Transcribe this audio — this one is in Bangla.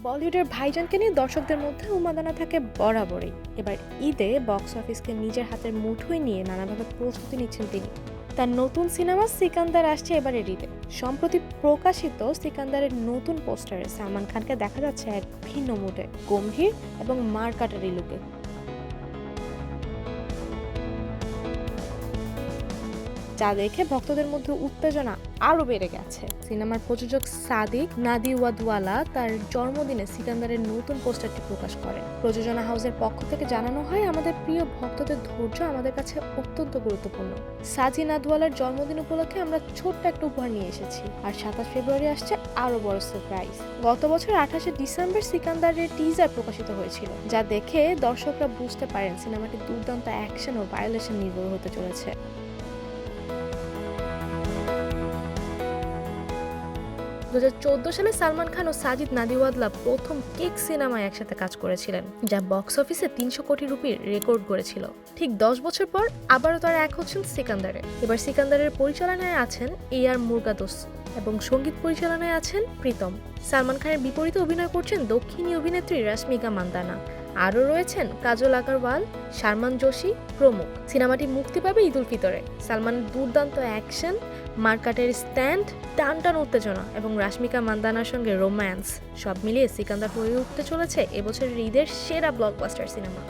বলিউডের ভাইজানকে নিয়ে দর্শকদের মধ্যে উন্মাদনা থাকে বরাবরই। এবার ঈদে বক্স অফিসকে নিজের হাতের মুঠোয় নিয়ে নানাভাবে প্রস্তুতি নিচ্ছেন তিনি। তার নতুন সিনেমা সিকান্দার আসছে এবারের ঈদে। সম্প্রতি প্রকাশিত সিকান্দারের নতুন পোস্টারে সালমান খানকে দেখা যাচ্ছে এক ভিন্ন মুডে, গম্ভীর এবং মারকাটারি লুকে। যা দেখে ভক্তদের মধ্যে উত্তেজনা আরো বেড়ে গেছে। সিনেমার প্রযোজক সাদিক নাদিওয়াদওয়ালা তার জন্মদিনে সিকান্দারের নতুন পোস্টারটি প্রকাশ করেন। প্রযোজনা হাউসের পক্ষ থেকে জানানো হয়, আমাদের প্রিয় ভক্তদের ধৈর্য আমাদের কাছে অত্যন্ত গুরুত্বপূর্ণ। সাজি নাদওয়ালার জন্মদিন উপলক্ষে আমরা ছোট্ট একটা উপহার নিয়ে এসেছি, আর 27 ফেব্রুয়ারি আসছে আরো বড় সারপ্রাইজ। গত বছর 28 ডিসেম্বর সিকান্দারের টিজার প্রকাশিত হয়েছিল, যা দেখে দর্শকরা বুঝতে পারেন সিনেমাটি দুর্দান্ত অ্যাকশন ও ভায়োলেশন নির্ভর হতে চলেছে। 2014 সালে সালমান খান ও সাজিদ নাদিওয়াদওয়ালা প্রথম কিক সিনেমায় একসাথে কাজ করেছিলেন, যা বক্স অফিসে 300 কোটি রুপির রেকর্ড করেছিল। ঠিক 10 বছর পর আবারও তারা এক হচ্ছেন সিকান্দারে। এবার সিকান্দারের পরিচালনায় আছেন এআর মুরগাদোস এবং সঙ্গীত পরিচালনায় আছেন প্রীতম। সালমান খানের বিপরীতে অভিনয় করছেন দক্ষিণী অভিনেত্রী রশ্মিকা মান্দানা। আরও রয়েছেন কাজল আগরওয়াল, শারমান জোশী প্রমুখ। সিনেমাটি মুক্তি পাবে ঈদ উল ফিতরে। সালমানের দুর্দান্ত অ্যাকশন, মার্কাটের স্ট্যান্ড, টান উত্তেজনা এবং রশ্মিকা মান্দানার সঙ্গে রোম্যান্স, সব মিলিয়ে সিকান্দার হয়ে উঠতে চলেছে এবছরের ঈদের সেরা ব্লকবাস্টার সিনেমা।